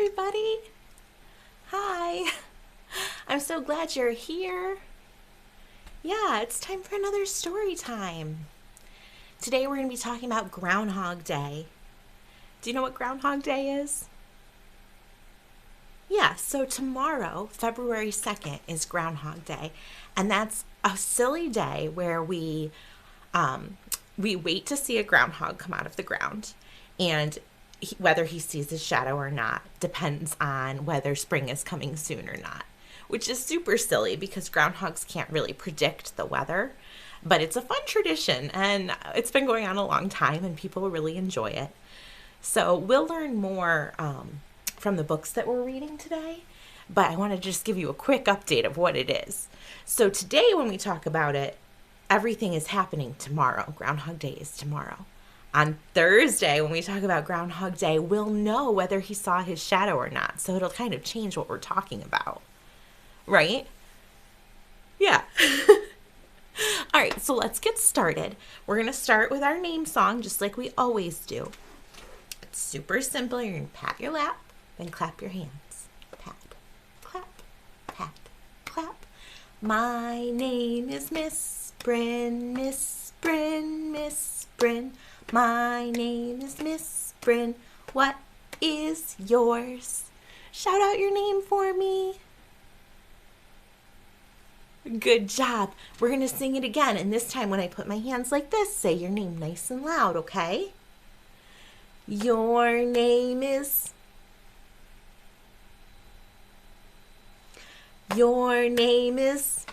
everybody. Hi. I'm so glad you're here. Yeah, it's time for another story time. Today we're going to be talking about Groundhog Day. Do you know what Groundhog Day is? Yeah, so tomorrow, February 2nd, is Groundhog Day. And that's a silly day where we wait to see a groundhog come out of the ground. And whether he sees his shadow or not depends on whether spring is coming soon or not, which is super silly because groundhogs can't really predict the weather. But it's a fun tradition, and it's been going on a long time, and people really enjoy it. So we'll learn more from the books that we're reading today, but I want to just give you a quick update of what it is. So today when we talk about it, everything is happening tomorrow. Groundhog Day is tomorrow. On Thursday, when we talk about Groundhog Day, we'll know whether he saw his shadow or not. So it'll kind of change what we're talking about. Right? Yeah. All right, so let's get started. We're going to start with our name song, just like we always do. It's super simple. You're going to pat your lap, then clap your hands. Pat, clap, pat, clap. My name is Ms Brynn, Ms Brynn, Ms Brynn. My name is Ms Brynn. What is yours? Shout out your name for me. Good job. We're going to sing it again. And this time when I put my hands like this, say your name nice and loud, okay? Your name is... Your name is...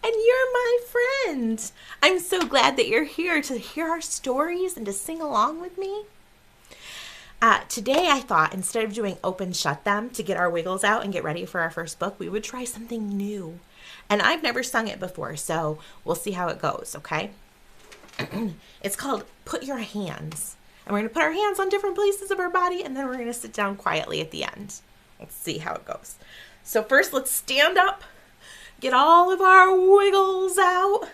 And you're my friend. I'm so glad that you're here to hear our stories and to sing along with me. Today I thought instead of doing open shut them to get our wiggles out and get ready for our first book, we would try something new. And I've never sung it before, so we'll see how it goes, okay? It's called Put Your Hands. And we're going to put our hands on different places of our body, and then we're going to sit down quietly at the end. Let's see how it goes. So first, let's stand up. Get all of our wiggles out.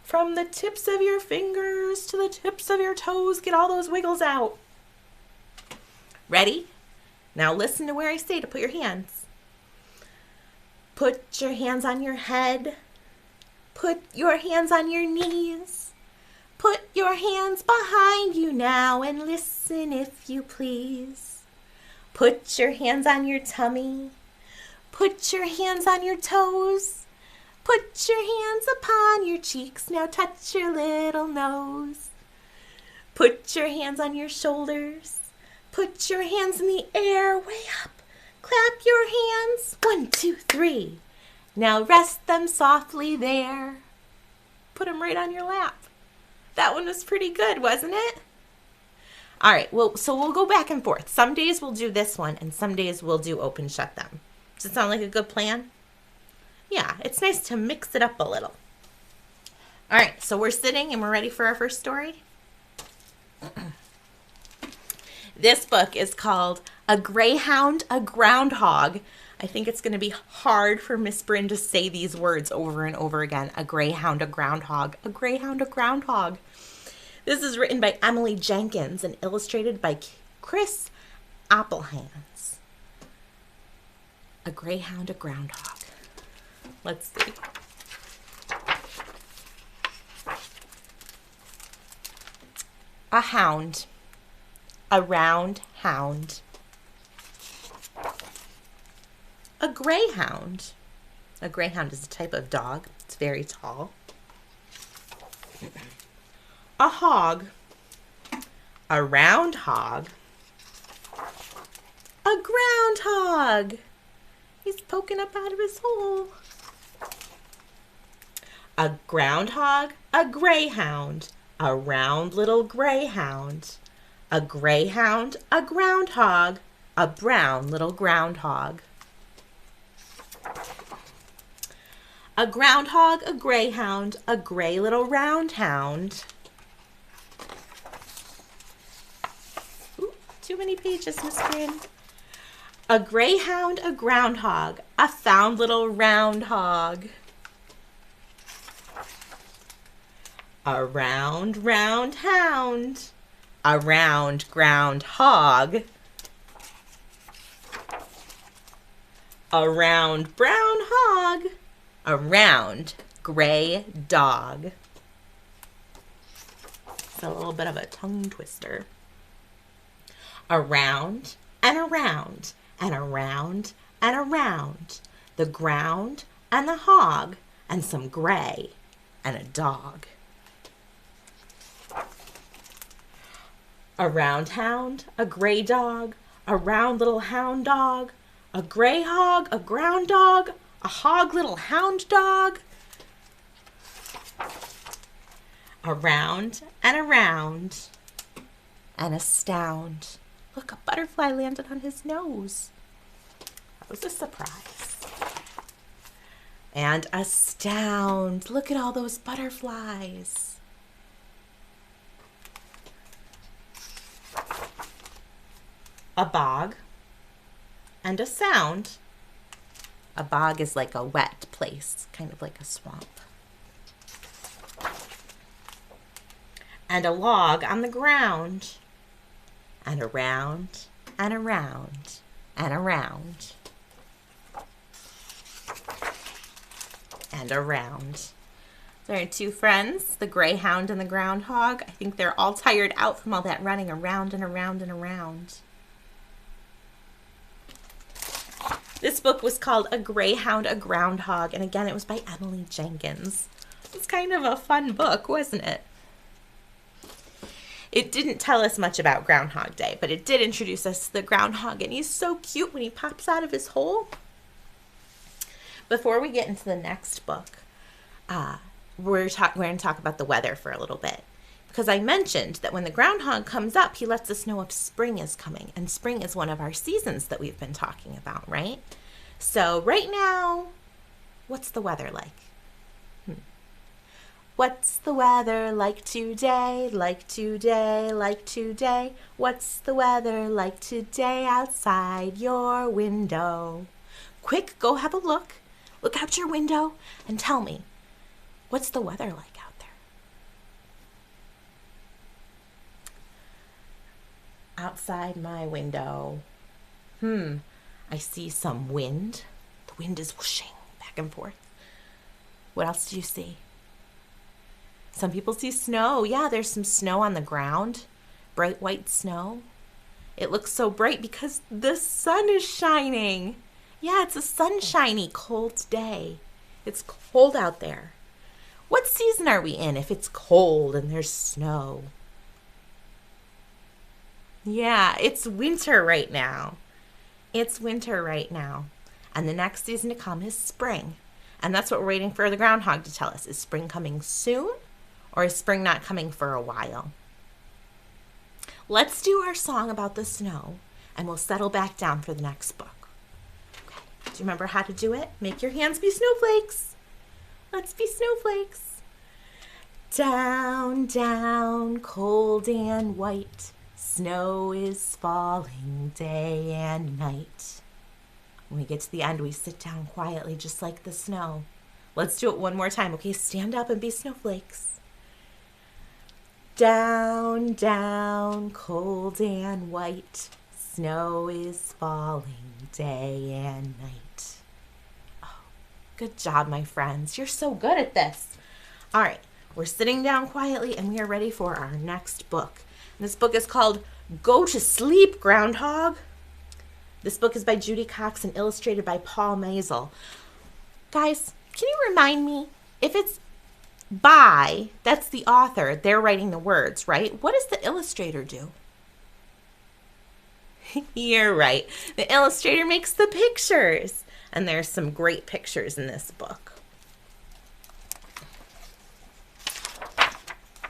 From the tips of your fingers to the tips of your toes, get all those wiggles out. Ready? Now listen to where I say to put your hands. Put your hands on your head. Put your hands on your knees. Put your hands behind you now and listen if you please. Put your hands on your tummy. Put your hands on your toes. Put your hands upon your cheeks. Now touch your little nose. Put your hands on your shoulders. Put your hands in the air way up. Clap your hands. 1, 2, 3. Now rest them softly there. Put them right on your lap. That one was pretty good, wasn't it? All right, well, so we'll go back and forth. Some days we'll do this one, and some days we'll do open shut them. Does it sound like a good plan? Yeah, it's nice to mix it up a little. All right, so we're sitting and we're ready for our first story. This book is called A Greyhound, a Groundhog. I think it's going to be hard for Ms Brynn to say these words over and over again. A greyhound, a groundhog, a greyhound, a groundhog. This is written by Emily Jenkins and illustrated by Chris Applehands. A greyhound, a groundhog. Let's see. A hound. A round hound. A greyhound. A greyhound is a type of dog. It's very tall. A hog. A round hog. A groundhog. He's poking up out of his hole. A groundhog. A greyhound. A round little greyhound. A greyhound. A groundhog. A brown little groundhog. A groundhog, a greyhound, a gray little round hound. Ooh, too many pages, Ms Brynn. A greyhound, a groundhog, a found little round hog. A round, round hound, a round ground hog. A round brown hog. A round gray dog. It's a little bit of a tongue twister. Around and around and around and around. The ground and the hog and some gray and a dog. A round hound, a gray dog, a round little hound dog, a gray hog, a ground dog, a hog little hound dog. Around and around and astound. Look, a butterfly landed on his nose. That was a surprise. And astound. Look at all those butterflies. A bog and a sound. A bog is like a wet place, kind of like a swamp. And a log on the ground. And around and around and around and around. There are two friends, the greyhound and the groundhog. I think they're all tired out from all that running around and around and around. This book was called A Greyhound, a Groundhog, and again, it was by Emily Jenkins. It's kind of a fun book, wasn't it? It didn't tell us much about Groundhog Day, but it did introduce us to the groundhog, and he's so cute when he pops out of his hole. Before we get into the next book, we're going to talk about the weather for a little bit. Because I mentioned that when the groundhog comes up, he lets us know if spring is coming. And spring is one of our seasons that we've been talking about, right? So right now, what's the weather like? What's the weather like today, like today, like today? What's the weather like today outside your window? Quick, go have a look. Look out your window and tell me, what's the weather like out there? Outside my window, I see some wind. The wind is whooshing back and forth. What else do you see? Some people see snow. Yeah, there's some snow on the ground. Bright white snow. It looks so bright because the sun is shining. Yeah, it's a sunshiny, cold day. It's cold out there. What season are we in if it's cold and there's snow? Yeah, it's winter right now. It's winter right now. And the next season to come is spring. And that's what we're waiting for the groundhog to tell us. Is spring coming soon? Or is spring not coming for a while? Let's do our song about the snow, and we'll settle back down for the next book. Okay. Do you remember how to do it? Make your hands be snowflakes. Let's be snowflakes. Down, down, cold and white, snow is falling day and night. When we get to the end, we sit down quietly, just like the snow. Let's do it one more time. Okay, stand up and be snowflakes. Down, down, cold and white, snow is falling day and night. Oh, good job, my friends. You're so good at this. All right, we're sitting down quietly and we are ready for our next book. And this book is called Go to Sleep, Groundhog. This book is by Judy Cox and illustrated by Paul Mazel. Guys, can you remind me, if it's by, that's the author, they're writing the words, right? What does the illustrator do? You're right. The illustrator makes the pictures. And there's some great pictures in this book.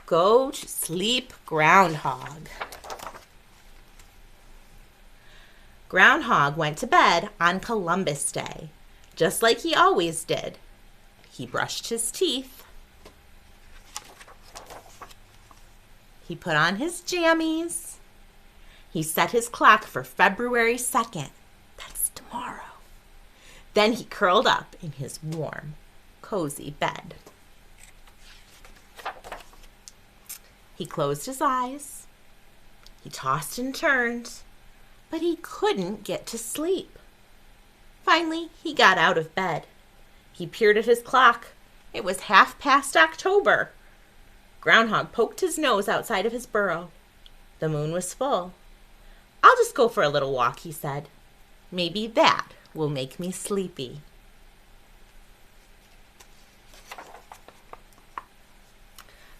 Go to sleep, Groundhog. Groundhog went to bed on Columbus Day, just like he always did. He brushed his teeth. He put on his jammies. He set his clock for February 2nd. That's tomorrow. Then he curled up in his warm, cozy bed. He closed his eyes. He tossed and turned, but he couldn't get to sleep. Finally, he got out of bed. He peered at his clock. It was 1/2 October. Groundhog poked his nose outside of his burrow. The moon was full. "I'll just go for a little walk," he said. "Maybe that will make me sleepy."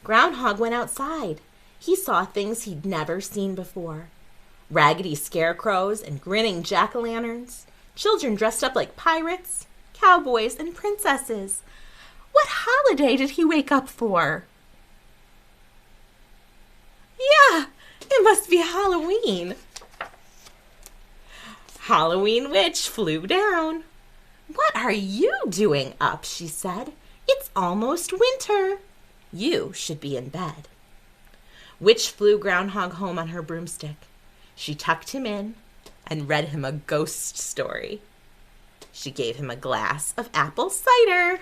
Groundhog went outside. He saw things he'd never seen before. Raggedy scarecrows and grinning jack-o'-lanterns, children dressed up like pirates, cowboys, and princesses. What holiday did he wake up for? Yeah, it must be Halloween. Halloween Witch flew down. "What are you doing up?" she said. "It's almost winter. You should be in bed." Witch flew Groundhog home on her broomstick. She tucked him in and read him a ghost story. She gave him a glass of apple cider.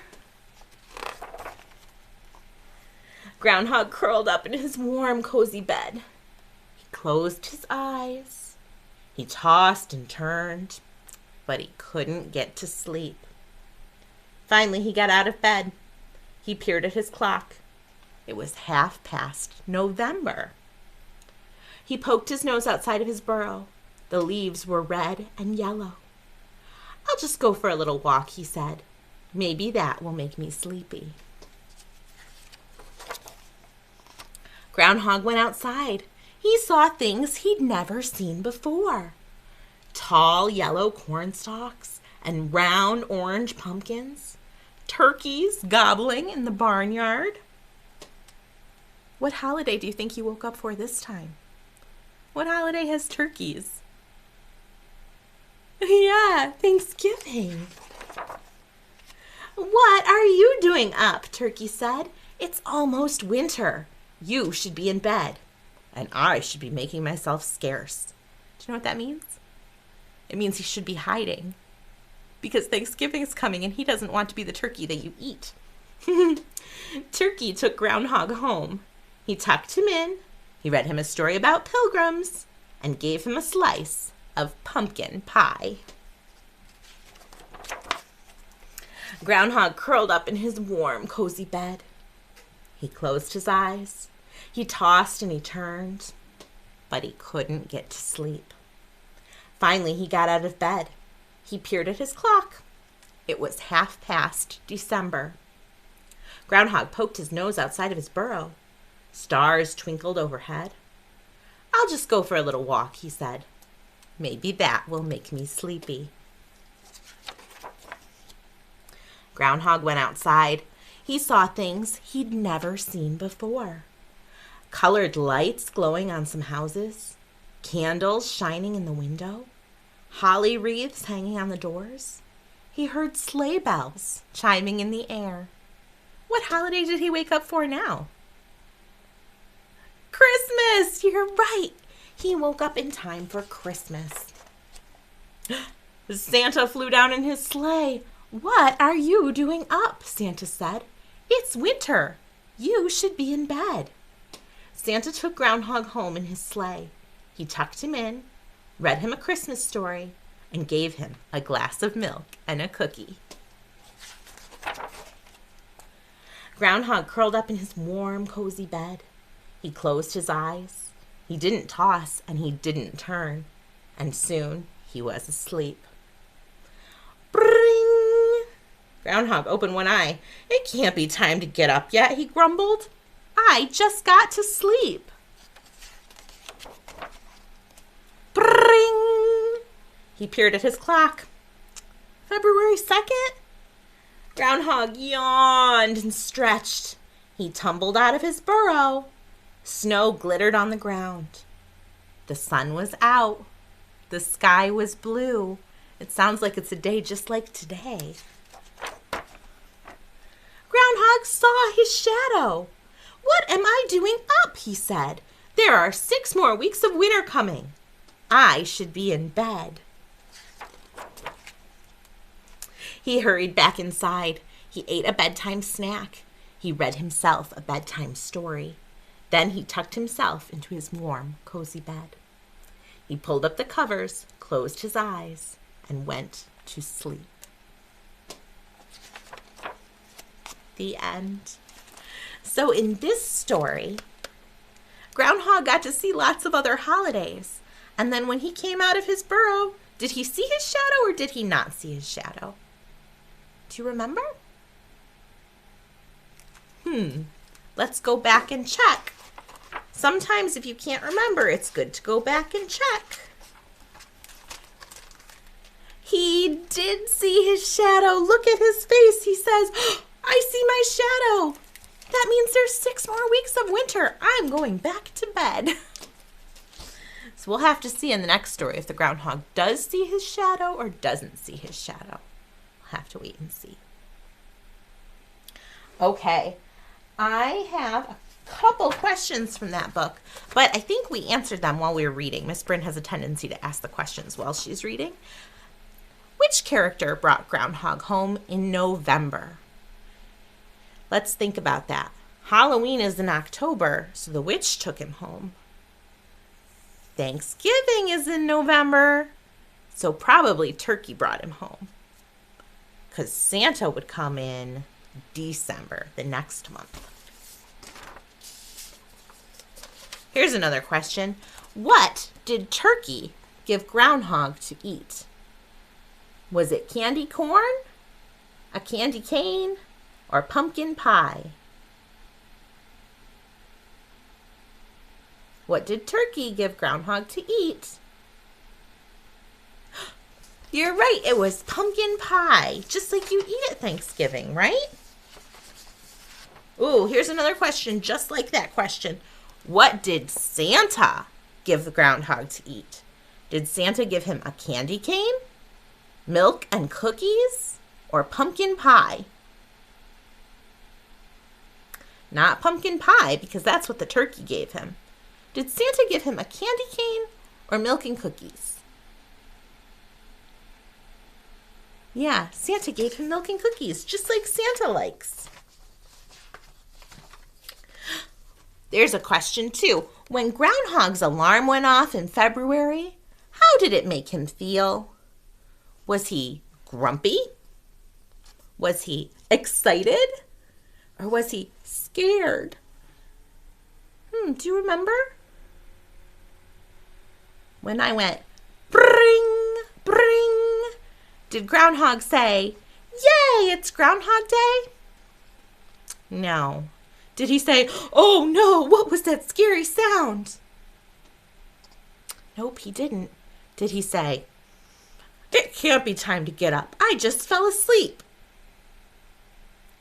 Groundhog curled up in his warm, cozy bed. He closed his eyes. He tossed and turned, but he couldn't get to sleep. Finally, he got out of bed. He peered at his clock. It was 1/2 November. He poked his nose outside of his burrow. The leaves were red and yellow. "I'll just go for a little walk," he said. "Maybe that will make me sleepy." Groundhog went outside. He saw things he'd never seen before. Tall yellow corn stalks and round orange pumpkins. Turkeys gobbling in the barnyard. What holiday do you think he woke up for this time? What holiday has turkeys? Yeah, Thanksgiving. "What are you doing up?" Turkey said. "It's almost winter. You should be in bed, and I should be making myself scarce." Do you know what that means? It means he should be hiding, because Thanksgiving is coming and he doesn't want to be the turkey that you eat. Turkey took Groundhog home. He tucked him in. He read him a story about pilgrims and gave him a slice of pumpkin pie. Groundhog curled up in his warm, cozy bed. He closed his eyes. He tossed and he turned, but he couldn't get to sleep. Finally, he got out of bed. He peered at his clock. It was 1/2 December. Groundhog poked his nose outside of his burrow. Stars twinkled overhead. "I'll just go for a little walk," he said. "Maybe that will make me sleepy." Groundhog went outside. He saw things he'd never seen before. Colored lights glowing on some houses, candles shining in the window, holly wreaths hanging on the doors. He heard sleigh bells chiming in the air. What holiday did he wake up for now? Christmas! You're right. He woke up in time for Christmas. Santa flew down in his sleigh. "What are you doing up?" Santa said. "It's winter. You should be in bed." Santa took Groundhog home in his sleigh. He tucked him in, read him a Christmas story, and gave him a glass of milk and a cookie. Groundhog curled up in his warm, cozy bed. He closed his eyes. He didn't toss and he didn't turn, and soon he was asleep. Bring! Groundhog opened one eye. "It can't be time to get up yet," he grumbled. "I just got to sleep." Bring! He peered at his clock. February 2nd? Groundhog yawned and stretched. He tumbled out of his burrow. Snow glittered on the ground. The sun was out. The sky was blue. It sounds like it's a day just like today. Groundhog saw his shadow. "What am I doing up?" he said. "There are 6 more weeks of winter coming. I should be in bed." He hurried back inside. He ate a bedtime snack. He read himself a bedtime story. Then he tucked himself into his warm, cozy bed. He pulled up the covers, closed his eyes, and went to sleep. The end. So in this story, Groundhog got to see lots of other holidays. And then when he came out of his burrow, did he see his shadow or did he not see his shadow? Do you remember? Let's go back and check. Sometimes if you can't remember, it's good to go back and check. He did see his shadow. Look at his face. He says, "Oh, I see my shadow. That means there's 6 more weeks of winter. I'm going back to bed." So we'll have to see in the next story if the groundhog does see his shadow or doesn't see his shadow. We'll have to wait and see. Okay, I have a couple questions from that book, but I think we answered them while we were reading. Ms Brynn has a tendency to ask the questions while she's reading. Which character brought Groundhog home in November? Let's think about that. Halloween is in October, so the witch took him home. Thanksgiving is in November, so probably Turkey brought him home. Because Santa would come in December, the next month. Here's another question. What did Turkey give Groundhog to eat? Was it candy corn, a candy cane, or pumpkin pie? What did Turkey give Groundhog to eat? You're right, it was pumpkin pie, just like you eat at Thanksgiving, right? Ooh, here's another question just like that question. What did Santa give the groundhog to eat? Did Santa give him a candy cane, milk and cookies, or pumpkin pie? Not pumpkin pie, because that's what the turkey gave him. Did Santa give him a candy cane or milk and cookies? Yeah, Santa gave him milk and cookies, just like Santa likes. There's a question too. When Groundhog's alarm went off in February, how did it make him feel? Was he grumpy? Was he excited? Or was he scared? Do you remember? When I went, bring, bring, did Groundhog say, "Yay, it's Groundhog Day"? No. Did he say, "Oh no, what was that scary sound"? Nope, he didn't. Did he say, "It can't be time to get up. I just fell asleep"?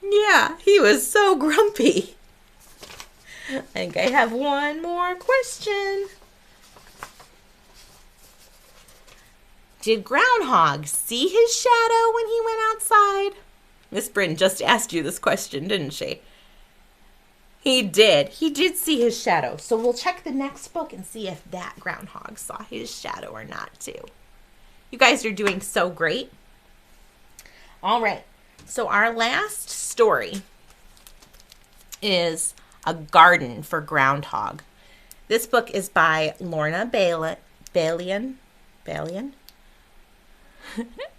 Yeah, he was so grumpy. I think I have one more question. Did Groundhog see his shadow when he went outside? Ms Brynn just asked you this question, didn't she? He did. He did see his shadow. So we'll check the next book and see if that groundhog saw his shadow or not too. You guys are doing so great. All right. So our last story is A Garden for Groundhog. This book is by Lorna Balian.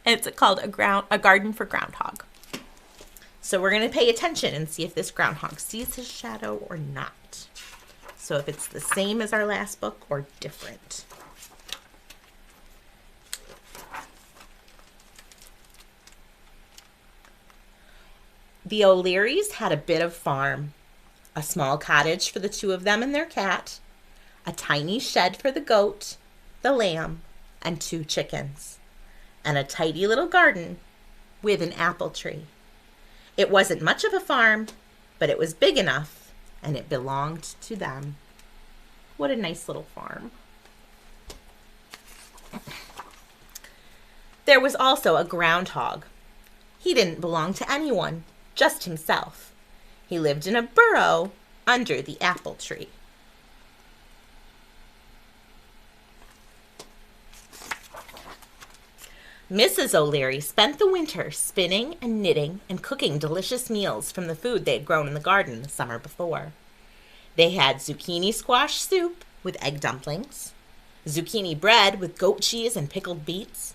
It's called A Garden for Groundhog. So we're going to pay attention and see if this groundhog sees his shadow or not. So if it's the same as our last book or different. The O'Learys had a bit of farm. A small cottage for the two of them and their cat. A tiny shed for the goat, the lamb, and 2 chickens. And a tidy little garden with an apple tree. It wasn't much of a farm, but it was big enough, and it belonged to them. What a nice little farm. There was also a groundhog. He didn't belong to anyone, just himself. He lived in a burrow under the apple tree. Mrs. O'Leary spent the winter spinning and knitting and cooking delicious meals from the food they had grown in the garden the summer before. They had zucchini squash soup with egg dumplings, zucchini bread with goat cheese and pickled beets,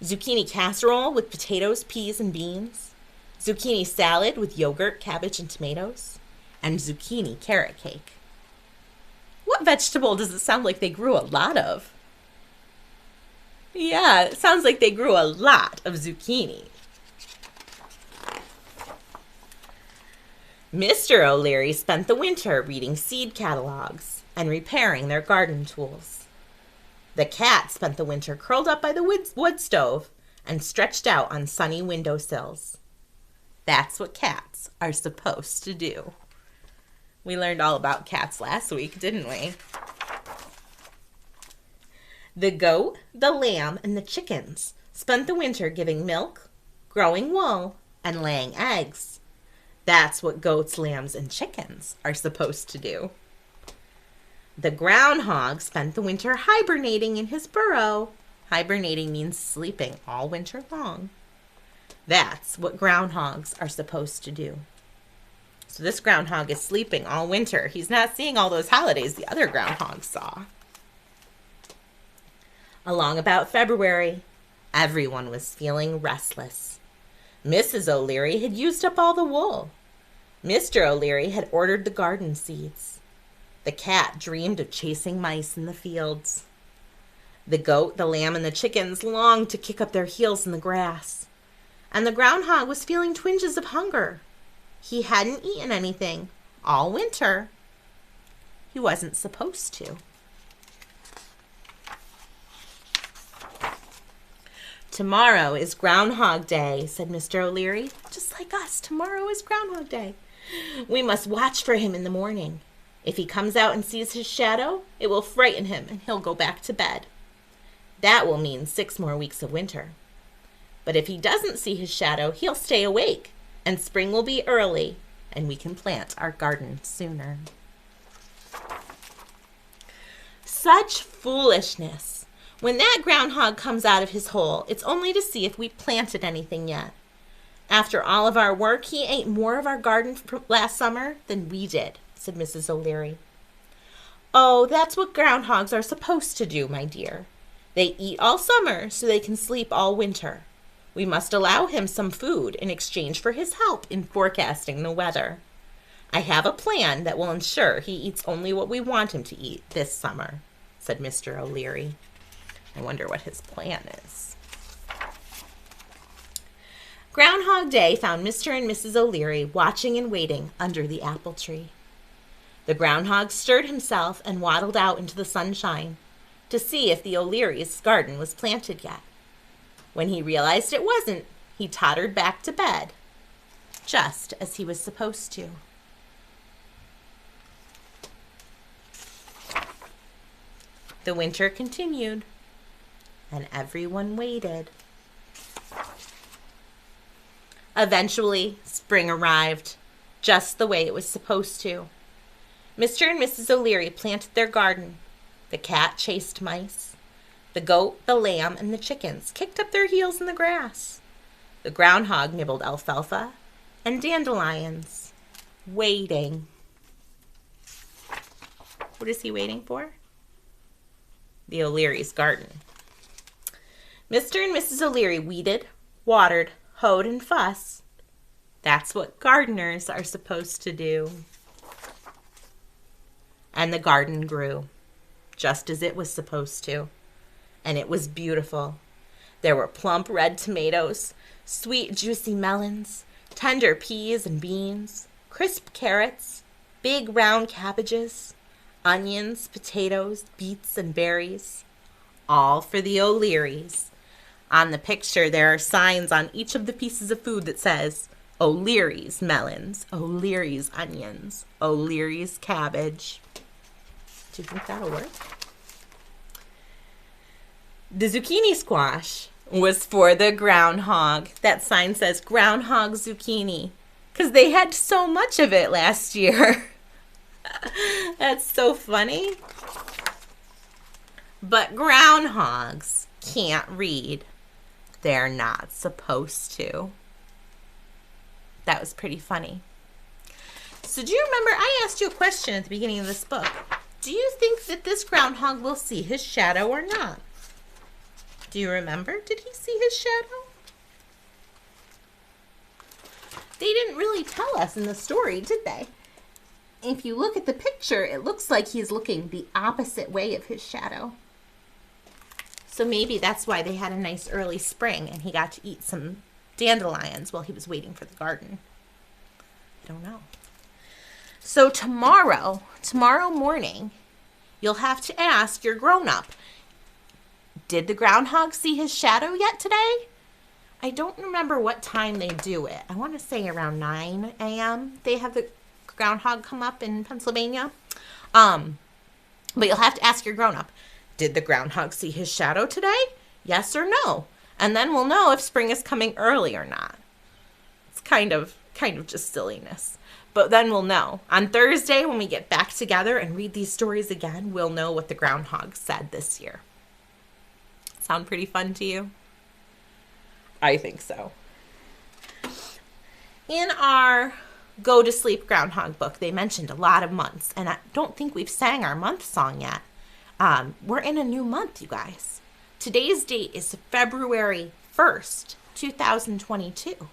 zucchini casserole with potatoes, peas, and beans, zucchini salad with yogurt, cabbage, and tomatoes, and zucchini carrot cake. What vegetable does it sound like they grew a lot of? Yeah, it sounds like they grew a lot of zucchini. Mr. O'Leary spent the winter reading seed catalogs and repairing their garden tools. The cat spent the winter curled up by the wood stove and stretched out on sunny windowsills. That's what cats are supposed to do. We learned all about cats last week, didn't we? The goat, the lamb, and the chickens spent the winter giving milk, growing wool, and laying eggs. That's what goats, lambs, and chickens are supposed to do. The groundhog spent the winter hibernating in his burrow. Hibernating means sleeping all winter long. That's what groundhogs are supposed to do. So this groundhog is sleeping all winter. He's not seeing all those holidays the other groundhogs saw. Along about February, everyone was feeling restless. Mrs. O'Leary had used up all the wool. Mr. O'Leary had ordered the garden seeds. The cat dreamed of chasing mice in the fields. The goat, the lamb, and the chickens longed to kick up their heels in the grass. And the groundhog was feeling twinges of hunger. He hadn't eaten anything all winter. He wasn't supposed to. Tomorrow is Groundhog Day, said Mr. O'Leary. Just like us, tomorrow is Groundhog Day. We must watch for him in the morning. If he comes out and sees his shadow, it will frighten him and he'll go back to bed. That will mean 6 more weeks of winter. But if he doesn't see his shadow, he'll stay awake, and spring will be early, and we can plant our garden sooner. Such foolishness. When that groundhog comes out of his hole, it's only to see if we planted anything yet. After all of our work, he ate more of our garden last summer than we did, said Mrs. O'Leary. Oh, that's what groundhogs are supposed to do, my dear. They eat all summer so they can sleep all winter. We must allow him some food in exchange for his help in forecasting the weather. I have a plan that will ensure he eats only what we want him to eat this summer, said Mr. O'Leary. I wonder what his plan is. Groundhog Day found Mr. and Mrs. O'Leary watching and waiting under the apple tree. The groundhog stirred himself and waddled out into the sunshine to see if the O'Leary's garden was planted yet. When he realized it wasn't, he tottered back to bed, just as he was supposed to. The winter continued, and everyone waited. Eventually, spring arrived, just the way it was supposed to. Mr. and Mrs. O'Leary planted their garden. The cat chased mice. The goat, the lamb, and the chickens kicked up their heels in the grass. The groundhog nibbled alfalfa and dandelions, waiting. What is he waiting for? The O'Leary's garden. Mr. and Mrs. O'Leary weeded, watered, hoed, and fussed. That's what gardeners are supposed to do. And the garden grew, just as it was supposed to. And it was beautiful. There were plump red tomatoes, sweet juicy melons, tender peas and beans, crisp carrots, big round cabbages, onions, potatoes, beets, and berries, all for the O'Learys. On the picture, there are signs on each of the pieces of food that says, O'Leary's melons, O'Leary's onions, O'Leary's cabbage. Do you think that'll work? The zucchini squash was for the groundhog. That sign says groundhog zucchini because they had so much of it last year. That's so funny. But groundhogs can't read. They're not supposed to. That was pretty funny. So do you remember I asked you a question at the beginning of this book? Do you think that this groundhog will see his shadow or not? Do you remember? Did he see his shadow? They didn't really tell us in the story, did they? If you look at the picture, it looks like he's looking the opposite way of his shadow. So maybe that's why they had a nice early spring and he got to eat some dandelions while he was waiting for the garden. I don't know. So tomorrow morning, you'll have to ask your grown-up, did the groundhog see his shadow yet today? I don't remember what time they do it. I want to say around 9 a.m. they have the groundhog come up in Pennsylvania. But you'll have to ask your grown-up, did the groundhog see his shadow today? Yes or no? And then we'll know if spring is coming early or not. It's kind of just silliness. But then we'll know. On Thursday, when we get back together and read these stories again, we'll know what the groundhog said this year. Sound pretty fun to you? I think so. In our Go to Sleep Groundhog book, they mentioned a lot of months, and I don't think we've sang our month song yet. We're in a new month, you guys. Today's date is February 1st, 2022.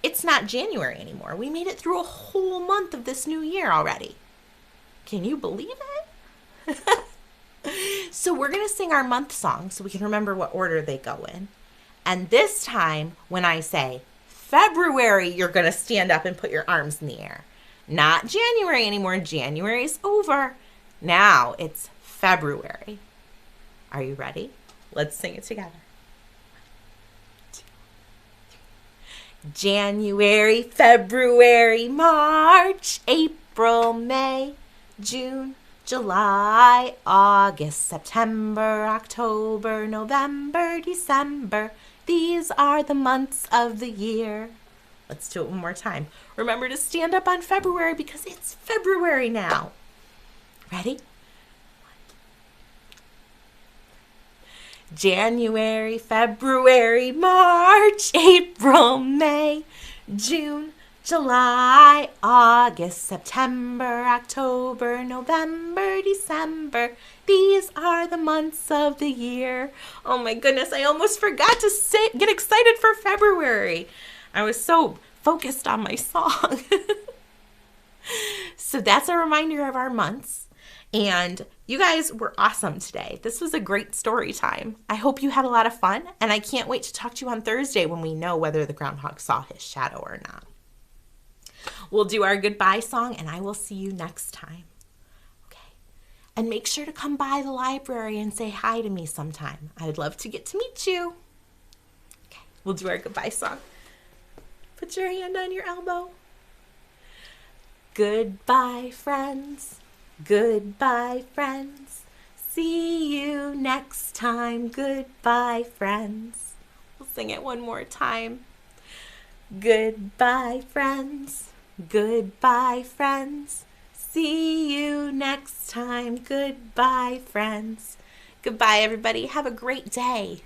It's not January anymore. We made it through a whole month of this new year already. Can you believe it? So we're going to sing our month song so we can remember what order they go in. And this time, when I say February, you're going to stand up and put your arms in the air. Not January anymore. January's over. Now it's February. Are you ready? Let's sing it together. January, February, March, April, May, June, July, August, September, October, November, December. These are the months of the year. Let's do it one more time. Remember to stand up on February because it's February now. Ready? January, February, March, April, May, June, July, August, September, October, November, December. These are the months of the year. Oh my goodness, I almost forgot to get excited for February. I was so focused on my song. So that's a reminder of our months. And you guys were awesome today. This was a great story time. I hope you had a lot of fun, and I can't wait to talk to you on Thursday when we know whether the groundhog saw his shadow or not. We'll do our goodbye song, and I will see you next time. Okay. And make sure to come by the library and say hi to me sometime. I'd love to get to meet you. Okay. We'll do our goodbye song. Put your hand on your elbow. Goodbye, friends. Goodbye, friends. See you next time. Goodbye, friends. We'll sing it one more time. Goodbye, friends. Goodbye, friends. See you next time. Goodbye, friends. Goodbye, everybody. Have a great day.